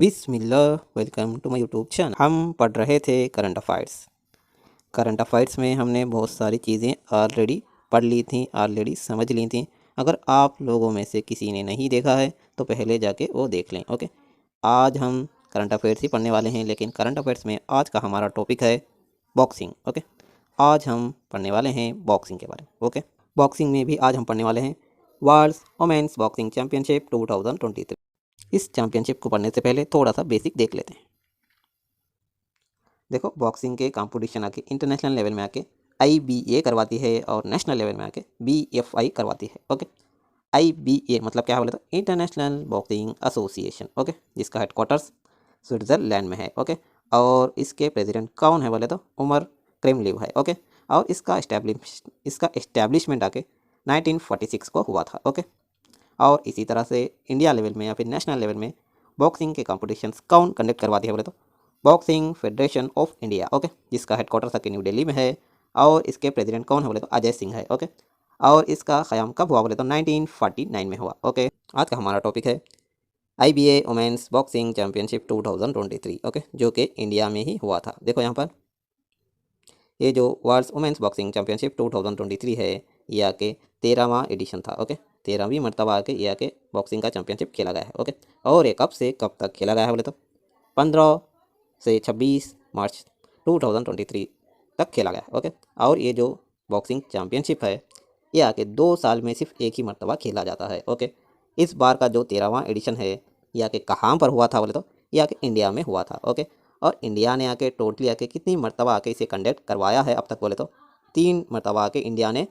Bismillah, welcome to my YouTube channel. हम पढ़ रहे थे करंट अफायर्स। करंट अफायर्स में हमने बहुत सारी चीज़ें ऑलरेडी पढ़ ली थी, ऑलरेडी समझ ली थी। अगर आप लोगों में से किसी ने नहीं देखा है तो पहले जाके वो देख लें। ओके, आज हम करंट अफेयर्स ही पढ़ने वाले हैं, लेकिन करंट अफेयर्स में आज का हमारा टॉपिक है बॉक्सिंग। ओके, आज हम पढ़ने वाले हैं बॉक्सिंग के बारे में। ओके, बॉक्सिंग में भी आज हम पढ़ने वाले हैं वर्ल्ड वोमेन्स बॉक्सिंग चैंपियनशिप 2023। इस चैंपियनशिप को पढ़ने से पहले थोड़ा सा बेसिक देख लेते हैं। देखो, बॉक्सिंग के कंपटीशन आके इंटरनेशनल लेवल में आके IBA करवाती है और नेशनल लेवल में आके BFI करवाती है। ओके, IBA मतलब क्या है बोले तो इंटरनेशनल बॉक्सिंग एसोसिएशन। ओके, जिसका हेडक्वार्टर्स स्विट्ज़रलैंड में है। ओके, और इसके प्रेसिडेंट कौन है बोले तो उमर क्रेमलिव है। ओके, और इसका एस्टैब्लिशमेंट आके 1946 को हुआ था। ओके, और इसी तरह से इंडिया लेवल में या फिर नेशनल लेवल में बॉक्सिंग के कॉम्पिटिशन्स कौन कंडक्ट करवाती है बोले तो boxing federation of India. Okay, जिसका हेडक्वार्टर आके न्यू दिल्ली में है और इसके प्रेसिडेंट कौन है बोले तो अजय सिंह है। ओके, और इसका क़याम कब हुआ बोले तो 1949 में हुआ। ओके, आज का हमारा टॉपिक है IBA women's boxing championship 2023। Okay, जो कि इंडिया में ही हुआ था। देखो यहाँ पर ये जो वर्ल्ड वुमेन्स बॉक्सिंग चैम्पियनशिप 2023 है, ये आके 13वां एडिशन था। ओके, 13वीं मरतबा आके ये आके बॉक्सिंग का चैम्पियनशिप खेला गया है। ओके, और ये कब से कब तक खेला गया है बोले तो 15 से 26 मार्च 2023 तक खेला गया है। ओके, और ये जो बॉक्सिंग चैम्पियनशिप है ये आके 2 साल में सिर्फ एक ही मरतबा खेला जाता है। ओके, इस बार का जो 13वां एडिशन है ये आके कहाँ पर हुआ था बोले तो ये आके इंडिया में हुआ था। ओके, और इंडिया ने आके टोटली आके कितनी मरतबा आके इसे कंडक्ट करवाया है अब तक बोले तो 3 मरतबा आके इंडिया ने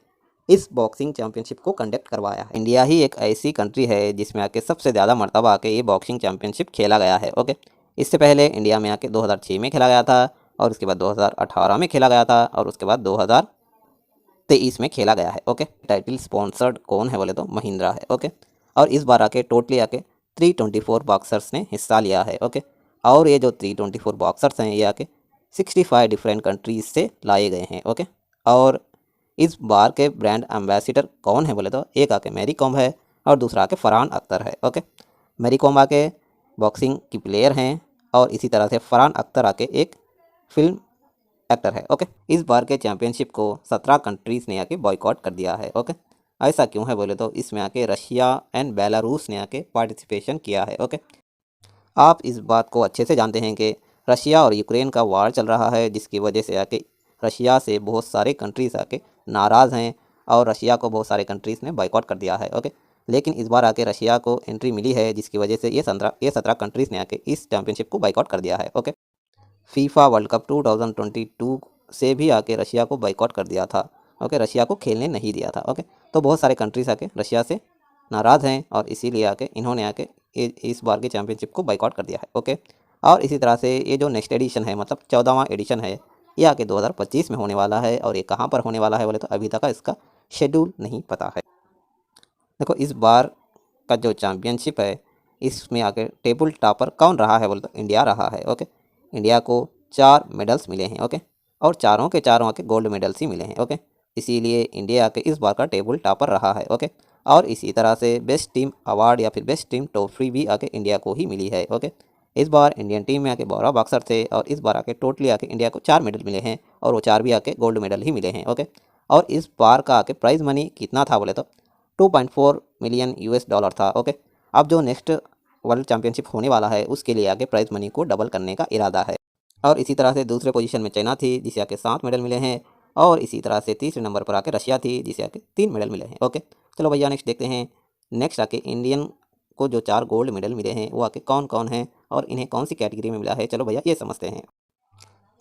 इस बॉक्सिंग चैम्पियनशिप को कंडक्ट करवाया है। इंडिया ही एक ऐसी कंट्री है जिसमें आके सबसे ज़्यादा मरतबा आके ये बॉक्सिंग चैम्पियनशिप खेला गया है। ओके, इससे पहले इंडिया में आके 2006 में खेला गया था और उसके बाद 2018 में खेला गया था और उसके बाद 2023 में खेला गया है। ओके, टाइटल स्पॉन्सर्ड कौन है बोले तो महिंद्रा है। ओके, और इस बार आके टोटली आके 324 बॉक्सर्स ने हिस्सा लिया है। ओके, और ये जो 324 बॉक्सर्स हैं ये आके 65 डिफरेंट कंट्रीज से लाए गए हैं। ओके, और इस बार के ब्रांड एम्बेसडर कौन है बोले तो एक आके मैरी कॉम है और दूसरा आके फरहान अख्तर है। ओके, मैरी कॉम आके बॉक्सिंग की प्लेयर हैं और इसी तरह से फरहान अख्तर आके एक फिल्म एक्टर है। ओके, इस बार के चैम्पियनशिप को 17 कंट्रीज़ ने आके बॉयकॉट कर दिया है। ओके, ऐसा क्यों है बोले तो इसमें आके रशिया एंड बेलारूस ने आके पार्टिसिपेशन किया है। ओके, आप इस बात को अच्छे से जानते हैं कि रशिया और यूक्रेन का वार चल रहा है, जिसकी वजह से आके रशिया से बहुत सारे कंट्रीज़ आके नाराज़ हैं और रशिया को बहुत सारे कंट्रीज़ ने बॉयकॉट कर दिया है। ओके, लेकिन इस बार आके रशिया को एंट्री मिली है, जिसकी वजह से ये 17 कंट्रीज़ ने आके इस चैम्पियनशिप को बॉयकॉट कर दिया है। ओके, फीफा वर्ल्ड कप 2022 से भी आके रशिया को बॉयकॉट कर दिया था। ओके, रशिया को खेलने नहीं दिया था। ओके, तो बहुत सारे कंट्रीज़ आके रशिया से नाराज़ हैं और इसीलिए आके इन्होंने आके इस बार की चैम्पियनशिप को बॉयकॉट कर दिया है। ओके, और इसी तरह से ये जो नेक्स्ट एडिशन है मतलब 14वां एडिशन है ये आके 2025 में होने वाला है और ये कहाँ पर होने वाला है बोले तो अभी तक का इसका शेड्यूल नहीं पता है। देखो, इस बार का जो चैम्पियनशिप है इसमें आके टेबल टॉपर कौन रहा है बोले तो इंडिया रहा है। ओके, इंडिया को 4 मेडल्स मिले हैं। ओके, और चारों के चारों आके गोल्ड मेडल्स ही मिले हैं। ओके, इसीलिए इंडिया के इस बार का टेबल टॉपर रहा है। ओके, और इसी तरह से बेस्ट टीम अवार्ड या फिर बेस्ट टीम ट्रॉफी भी आके इंडिया को ही मिली है। ओके, इस बार इंडियन टीम में आके 12 बॉक्सर थे और इस बार आके टोटली आके इंडिया को 4 मेडल मिले हैं और वो 4 भी आके गोल्ड मेडल ही मिले हैं। ओके, और इस बार का आके प्राइज़ मनी कितना था बोले तो 2.4 मिलियन US डॉलर था। ओके, अब जो नेक्स्ट वर्ल्ड चैम्पियनशिप होने वाला है उसके लिए आगे प्राइज़ मनी को डबल करने का इरादा है। और इसी तरह से दूसरे पोजीशन में चाइना थी जिसे आके 7 मेडल मिले हैं और इसी तरह से तीसरे नंबर पर आके रशिया थी जिसे आके 3 मेडल मिले हैं। ओके, चलो भैया नेक्स्ट देखते हैं। नेक्स्ट आके इंडियन को जो 4 गोल्ड मेडल मिले हैं वो आके कौन कौन हैं और इन्हें कौन सी कैटेगरी में मिला है, चलो भैया ये समझते हैं।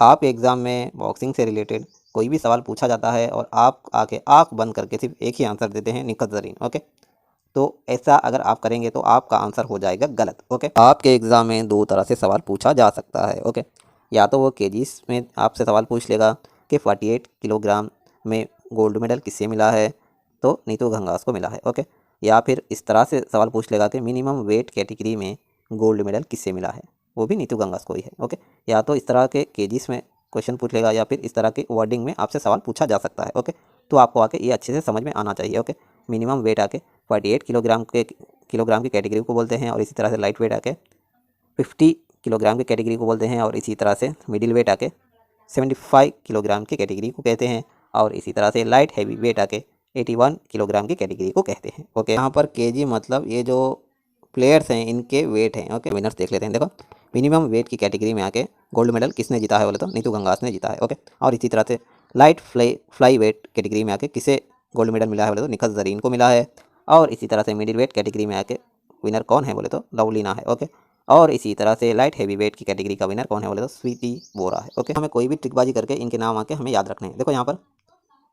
आप एग्ज़ाम में बॉक्सिंग से रिलेटेड कोई भी सवाल पूछा जाता है और आप आके आँख बंद करके सिर्फ एक ही आंसर देते हैं, निखत ज़रीन। ओके, तो ऐसा अगर आप करेंगे तो आपका आंसर हो जाएगा गलत। ओके, आपके एग्ज़ाम में 2 तरह से सवाल पूछा जा सकता है। ओके, या तो वो केजीस में आपसे सवाल पूछ लेगा कि 48 किलोग्राम में गोल्ड मेडल किससे मिला है, तो नीतू घंगास को मिला है। ओके, या फिर इस तरह से सवाल पूछ लेगा कि मिनिमम वेट कैटेगरी में गोल्ड मेडल किससे मिला है, वो भी नीतू घंगास को ही है। ओके, या तो इस तरह के केजीस में क्वेश्चन पूछ लेगा या फिर इस तरह के वर्डिंग में आपसे सवाल पूछा जा सकता है। ओके, तो आपको आके ये अच्छे से समझ में आना चाहिए। ओके, मिनिमम वेट आके 48 किलोग्राम की कैटेगरी को बोलते हैं और इसी तरह से लाइट वेट आके 50 किलोग्राम की कैटेगरी को बोलते हैं, और इसी तरह से मिडिल वेट आके 75 किलोग्राम की कैटेगरी को कहते हैं, और इसी तरह से लाइट हैवी वेट आके 81 किलोग्राम की कैटेगरी को कहते हैं। ओके, यहाँ पर केजी मतलब ये जो प्लेयर्स हैं इनके वेट हैं। ओके, विनर्स देख लेते हैं। देखो, मिनिमम वेट की कैटेगरी में आके गोल्ड मेडल किसने जीता है बोले तो नीतू घंगास ने जीता है। ओके, और इसी तरह से लाइट फ्लाई वेट कैटेगरी में आके किसे गोल्ड मेडल मिला है बोले तो निखत जरीन को मिला है, और इसी तरह से मिडिल वेट कैटेगरी में आके विनर कौन है बोले तो लवलीना है। ओके, और इसी तरह से लाइट हैवी वेट की कैटेगरी का विनर कौन है बोले तो स्वीटी बोरा है। ओके, हमें कोई भी ट्रिकबाजी करके इनके नाम आके हमें याद रखने हैं। देखो यहाँ पर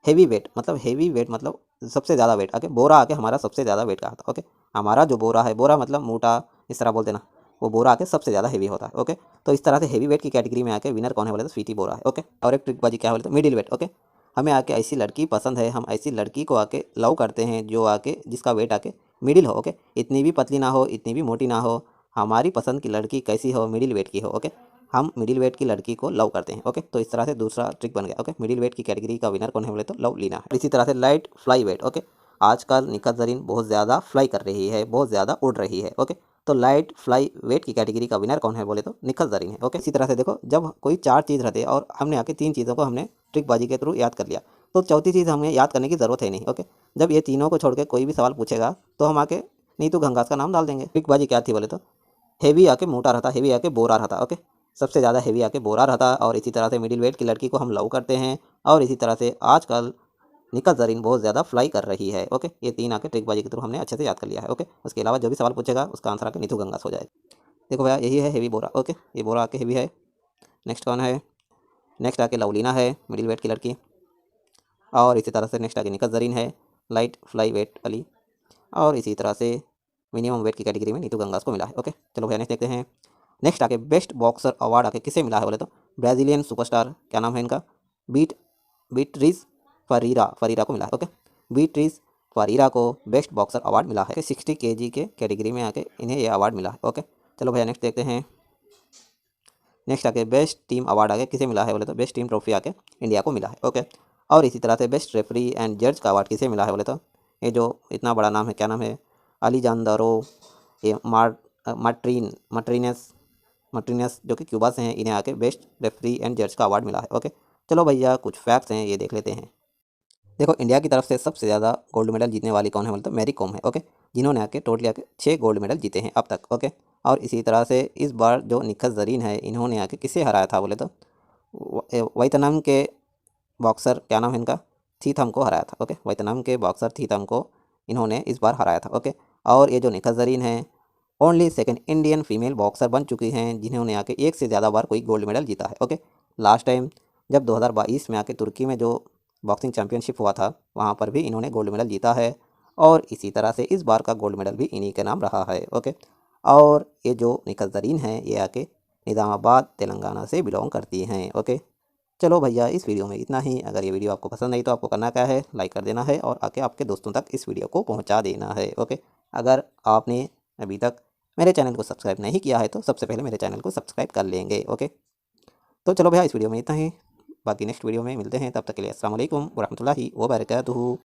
हैवी वेट मतलब सबसे ज़्यादा वेट आके बोरा आके हमारा सबसे ज़्यादा वेट का था। ओके, हमारा जो बोरा है, बोरा मतलब मोटा इस तरह बोलते ना, वो बोरा आके सबसे ज़्यादा हैवी होता है। ओके, तो इस तरह से हैवी वेट की कैटेगरी में आके विनर कौन है बोले तो स्वीटी बोरा है। ओके, और एक ट्रिकबाजी क्या बोले तो मिडिल वेट। ओके, हमें आके ऐसी लड़की पसंद है, हम ऐसी लड़की को आके लव करते हैं जो आके जिसका वेट आके मिडिल हो। ओके, इतनी भी पतली ना हो, इतनी भी मोटी ना हो, हमारी पसंद की लड़की कैसी हो, मिडिल वेट की हो। ओके, हम मिडिल वेट की लड़की को लव करते हैं। ओके, तो इस तरह से दूसरा ट्रिक बन गया। ओके, मिडिल वेट की कैटेगरी का विनर कौन है बोले तो लव लीना है। इसी तरह से लाइट फ्लाई वेट। ओके, आजकल निखत जरीन बहुत ज़्यादा फ्लाई कर रही है, बहुत ज़्यादा उड़ रही है। ओके, तो लाइट फ्लाई वेट की कैटेगरी का विनर कौन है बोले तो निखत जरीन है। ओके, इसी तरह से देखो, जब कोई 4 चीज़ रहते हैं और हमने आके 3 चीज़ों को हमने ट्रिकबाजी के थ्रू याद कर लिया, तो चौथी चीज़ हमें याद करने की ज़रूरत है नहीं। ओके, जब ये तीनों को छोड़ के कोई भी सवाल पूछेगा तो हम आके नीतू घंगास का नाम डाल देंगे। ट्रिकबाजी क्या थी बोले तो हेवी आके मोटा रहता, हेवी आके बोरा रहता। ओके, सबसे ज़्यादा हेवी आके बोरा रहता, और इसी तरह से मिडिल वेट की लड़की को हम लव करते हैं, और इसी तरह से आजकल निखत जरीन बहुत ज़्यादा फ्लाई कर रही है। ओके, ये 3 आके ट्रिकबाजी के थ्रू हमने अच्छे से याद कर लिया है। ओके, उसके अलावा जो भी सवाल पूछेगा उसका आंसर आके नीतू गंगास हो जाएगा। देखो भैया, यही है हेवी बोरा। ओके, ये बोरा आके हेवी है। नेक्स्ट कौन है? नेक्स्ट आके लवलीना है, मिडिल वेट की लड़की, और इसी तरह से नेक्स्ट आके निखत जरीन है, लाइट फ्लाई वेट वाली, और इसी तरह से मिनिमम वेट की कैटेगरी में नीतू गंगास को मिला है। ओके, चलो भैया नेक्स्ट देखते हैं। नेक्स्ट आके बेस्ट बॉक्सर अवार्ड आके किसे मिला है बोले तो ब्राज़ीलियन सुपरस्टार, क्या नाम है इनका, बीट बीट्रीज फरीरा को मिला है। ओके, बीट्रीज फरीरा को बेस्ट बॉक्सर अवार्ड मिला है। 60 केजी के कैटेगरी में आके इन्हें ये अवार्ड मिला है। ओके, चलो भैया नेक्स्ट देखते हैं। नेक्स्ट आके बेस्ट टीम अवार्ड आके किसे मिला है बोले तो बेस्ट टीम ट्रॉफी आके इंडिया को मिला है। ओके, और इसी तरह से बेस्ट रेफरी एंड जज का अवार्ड किसे मिला है बोले तो ये जो इतना बड़ा नाम है, क्या नाम है, अलीजांदरो ये मार्टिनेस जो कि क्यूबा से हैं, इन्हें आके बेस्ट रेफरी एंड जज का अवार्ड मिला है। ओके, चलो भैया कुछ फैक्ट्स हैं ये देख लेते हैं। देखो, इंडिया की तरफ से सबसे ज़्यादा गोल्ड मेडल जीतने वाली कौन है बोले तो मैरी कॉम है। ओके, जिन्होंने आके टोटली आके 6 गोल्ड मेडल जीते हैं अब तक। ओके, और इसी तरह से इस बार जो निखत जरीन है, इन्होंने आके किसे हराया था बोले तो वियतनाम के बॉक्सर, क्या नाम है इनका, थीथम को हराया था। ओके, वियतनाम के बॉक्सर थीथम को इन्होंने इस बार हराया था। ओके, और ये जो निखत जरीन है only second Indian female boxer बन चुकी हैं जिन्होंने आके एक से ज़्यादा बार कोई गोल्ड मेडल जीता है। ओके, लास्ट टाइम जब 2022 में आके तुर्की में जो बॉक्सिंग चैंपियनशिप हुआ था, वहाँ पर भी इन्होंने गोल्ड मेडल जीता है, और इसी तरह से इस बार का गोल्ड मेडल भी इन्हीं के नाम रहा है। ओके, और ये जो निखत जरीन है ये आके निज़ामाबाद तेलंगाना से बिलोंग करती हैं। ओके, चलो भैया इस वीडियो में इतना ही। अगर ये वीडियो आपको पसंद आई तो आपको करना क्या है, लाइक कर देना है, और आके आपके दोस्तों तक इस वीडियो को पहुंचा देना है। ओके, अगर आपने अभी तक मेरे चैनल को सब्सक्राइब नहीं किया है तो सबसे पहले मेरे चैनल को सब्सक्राइब कर लेंगे। ओके, तो चलो भैया इस वीडियो में इतना ही, बाकी नेक्स्ट वीडियो में मिलते हैं, तब तक के लिए अस्सलाम वालेकुम वरहमतुल्लाहि वबरकातुहू।